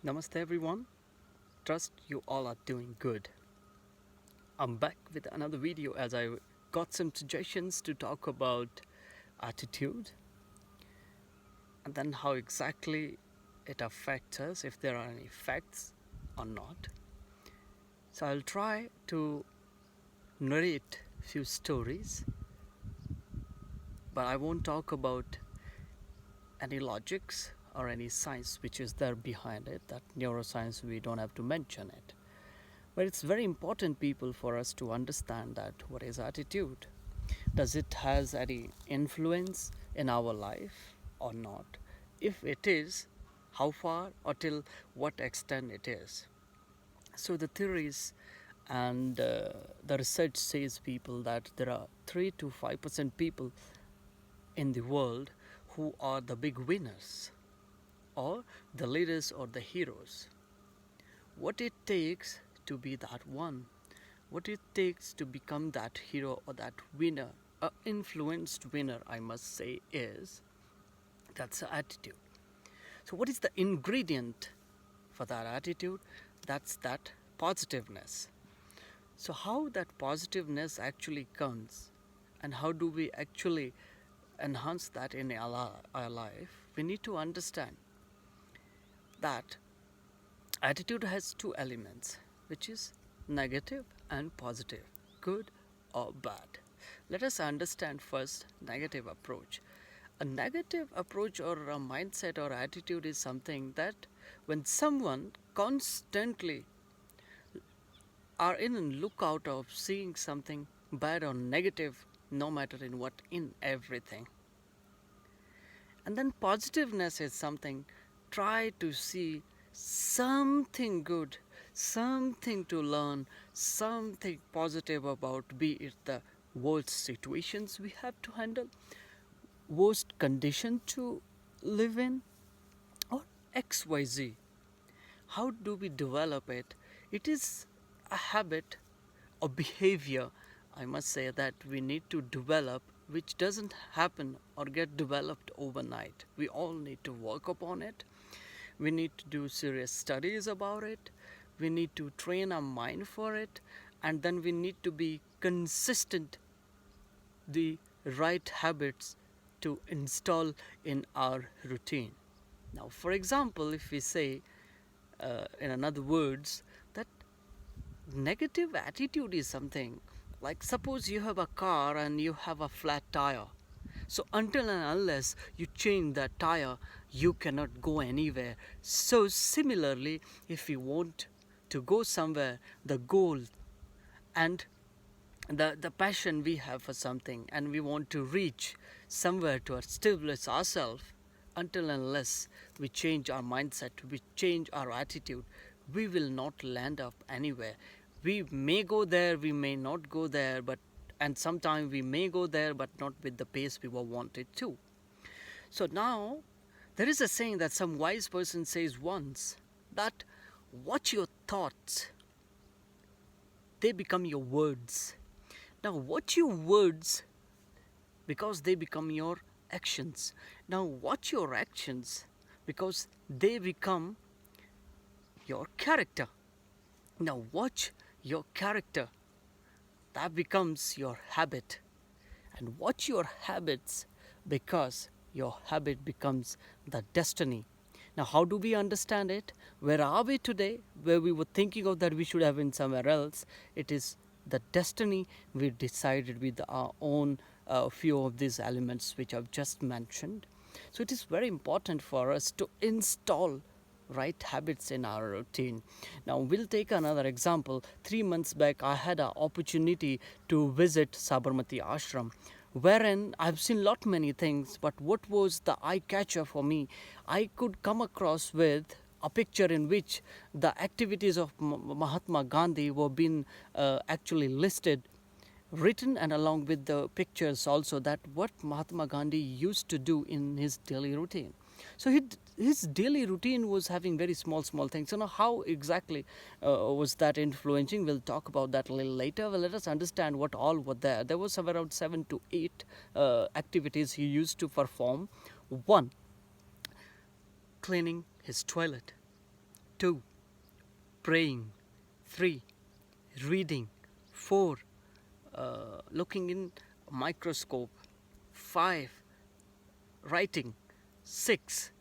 Namaste everyone. Trust you all are doing good. I'm back with another video as I got some suggestions to talk about attitude and then how exactly it affects us, if there are any effects or not. So I'll try to narrate few stories, but I won't talk about any logics or any science which is there behind it. That neuroscience, we don't have to mention it. But it's very important, people, for us to understand that what is attitude. Does it has any influence in our life or not? If it is, how far or till what extent it is? So the theories and the research says, people, that there are 3 to 5% people in the world who are the big winners, or the leaders or the heroes. What it takes to be that one, what it takes to become that hero or that winner, a influenced winner, I must say, is that's the attitude. So what is the ingredient for that attitude? That's that positiveness. So how that positiveness actually comes, and how do we actually enhance that in our life? We need to understand that attitude has two elements, which is negative and positive, good or bad. Let us understand first negative approach. A negative approach or a mindset or attitude is something that when someone constantly are in a lookout of seeing something bad or negative, no matter in what, in everything. And then positiveness is something, try to see something good, something to learn, something positive about, be it the worst situations we have to handle, worst condition to live in, or XYZ. How do we develop it? It is a habit or behavior, I must say, that we need to develop, which doesn't happen or get developed overnight. We all need to work upon it. We need to do serious studies about it. We need to train our mind for it. And then we need to be consistent, the right habits to install in our routine. Now, for example, if we say, in another words, that negative attitude is something like, suppose you have a car and you have a flat tire. So until and unless you change that tire, you cannot go anywhere. So similarly, if you want to go somewhere, the goal and the passion we have for something, and we want to reach somewhere to establish ourselves, until and unless we change our mindset, we change our attitude, we will not land up anywhere. We may go there, we may not go there, but and sometimes we may go there, but not with the pace we were wanted to. So now there is a saying that some wise person says once, that watch your thoughts, they become your words. Now watch your words, because they become your actions. Now watch your actions, because they become your character. Now watch your character, that becomes your habit. And watch your habits, because your habit becomes the destiny. Now how do we understand it? Where are we today? Where we were thinking of that we should have been somewhere else, it is the destiny we decided with our own few of these elements which I've just mentioned. So it is very important for us to install right habits in our routine. Now we'll take another example. 3 months back I had an opportunity to visit Sabarmati Ashram, wherein I've seen lot many things, but what was the eye catcher for me, I could come across with a picture in which the activities of Mahatma Gandhi were being actually listed, written, and along with the pictures also, that what Mahatma Gandhi used to do in his daily routine. So his daily routine was having very small things. So now how exactly was that influencing? We'll talk about that a little later. Well, let us understand what all were there. There was around 7 to 8 activities he used to perform. 1, cleaning his toilet. 2. Praying. 3. Reading. 4. Looking in a microscope. 5. Writing. 6.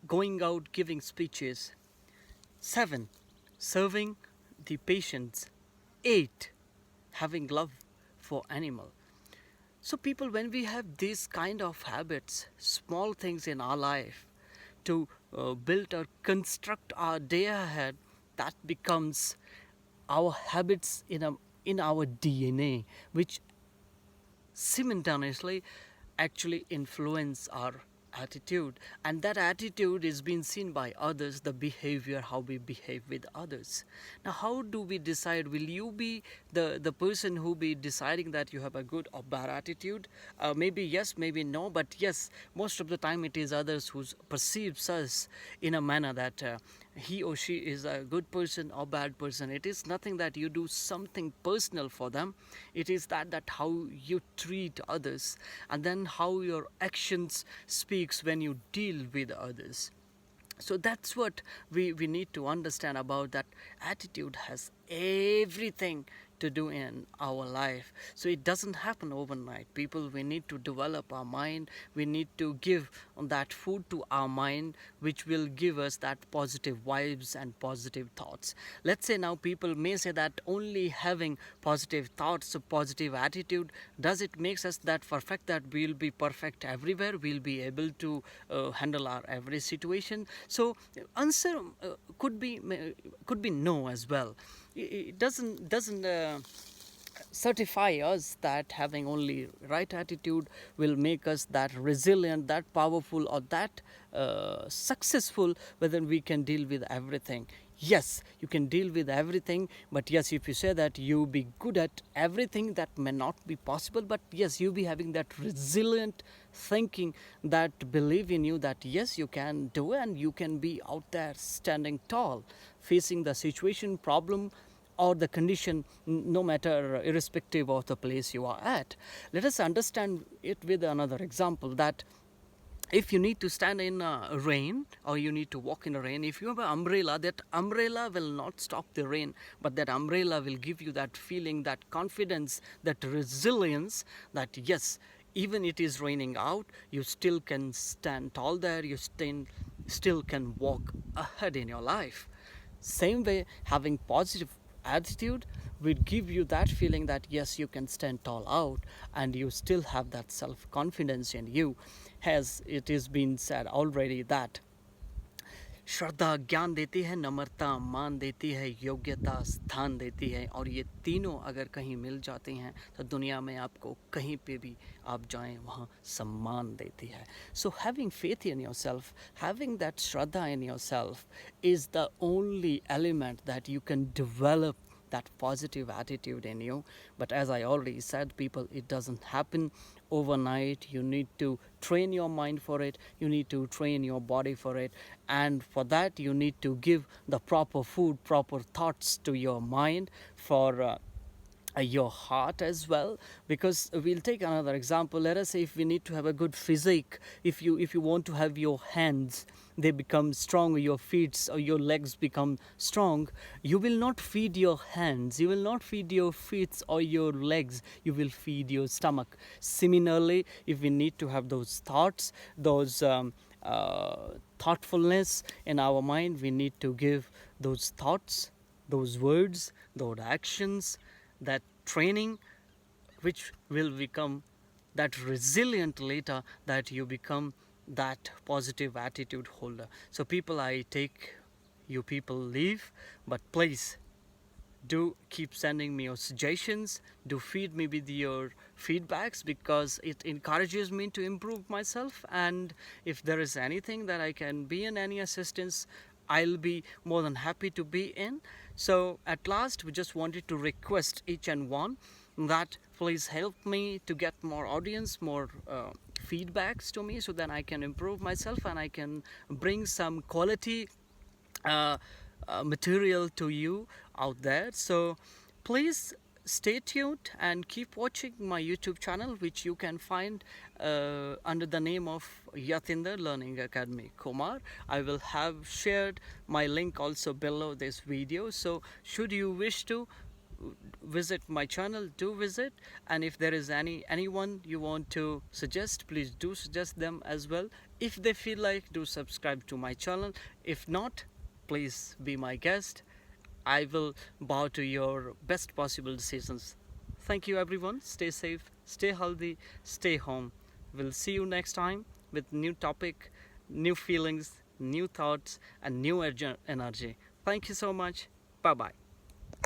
Going out giving speeches. 7. Serving the patients. 8. Having love for animal. So people, when we have these kind of habits, small things in our life to build or construct our day ahead, that becomes our habits in our DNA, which simultaneously actually influence our attitude, and that attitude is being seen by others, the behavior, how we behave with others. Now, how do we decide? Will you be the person who be deciding that you have a good or bad attitude? Maybe yes, maybe no, but yes, most of the time it is others who perceives us in a manner that he or she is a good person or bad person. It is nothing that you do something personal for them. It is that how you treat others, and then how your actions speaks when you deal with others. So that's what we need to understand about that. Attitude has everything to do in our life. So it doesn't happen overnight. People, we need to develop our mind. We need to give that food to our mind, which will give us that positive vibes and positive thoughts. Let's say now people may say that only having positive thoughts, a positive attitude, does it makes us that perfect, that we'll be perfect everywhere, we'll be able to handle our every situation? So answer could be no as well. It doesn't certify us that having only right attitude will make us that resilient, that powerful, or that successful, whether we can deal with everything. Yes, you can deal with everything, but yes, if you say that you be good at everything, that may not be possible. But yes, you be having that resilient thinking, that believe in you, that yes, you can do it, and you can be out there standing tall, facing the situation, problem, or the condition, no matter, irrespective of the place you are at. Let us understand it with another example, that if you need to stand in rain, or you need to walk in the rain, if you have an umbrella, that umbrella will not stop the rain, but that umbrella will give you that feeling, that confidence, that resilience, that yes, even it is raining out, you still can stand tall there, you still can walk ahead in your life. Same way, having positive attitude will give you that feeling that yes, you can stand tall out, and you still have that self-confidence in you. As it is been said already, that श्रद्धा ज्ञान देती है, नम्रता मान देती है, योग्यता स्थान देती है, और ये तीनों अगर कहीं मिल जाते हैं तो दुनिया में आपको कहीं पे भी आप जाएं वहाँ सम्मान देती है. So having faith in yourself, having that shraddha in yourself is the only element that you can develop that positive attitude in you. But as I already said, people, it doesn't happen overnight. You need to train your mind for it, you need to train your body for it, and for that you need to give the proper food, proper thoughts to your mind, for your heart as well. Because we'll take another example. Let us say if we need to have a good physique, if you want to have your hands, they become strong, your feet or your legs become strong, you will not feed your hands, you will not feed your feet or your legs, you will feed your stomach. Similarly, if we need to have those thoughts, those thoughtfulness in our mind, we need to give those thoughts, those words, those actions, that training, which will become that resilient later, that you become that positive attitude holder. So people, I take you people leave, but please do keep sending me your suggestions, do feed me with your feedbacks, because it encourages me to improve myself. And if there is anything that I can be in, any assistance, I'll be more than happy to be in. So at last, we just wanted to request each and one that please help me to get more audience, more feedbacks to me, so that I can improve myself and I can bring some quality material to you out there. So please stay tuned and keep watching my YouTube channel, which you can find under the name of Yatinder Learning Academy Kumar. I will have shared my link also below this video, so should you wish to visit my channel, do visit. And if there is anyone you want to suggest, please do suggest them as well. If they feel like, do subscribe to my channel. If not, please be my guest. I will bow to your best possible decisions. Thank you everyone. Stay safe, stay healthy, stay home. We'll see you next time with new topic, new feelings, new thoughts and new energy. Thank you so much. Bye bye.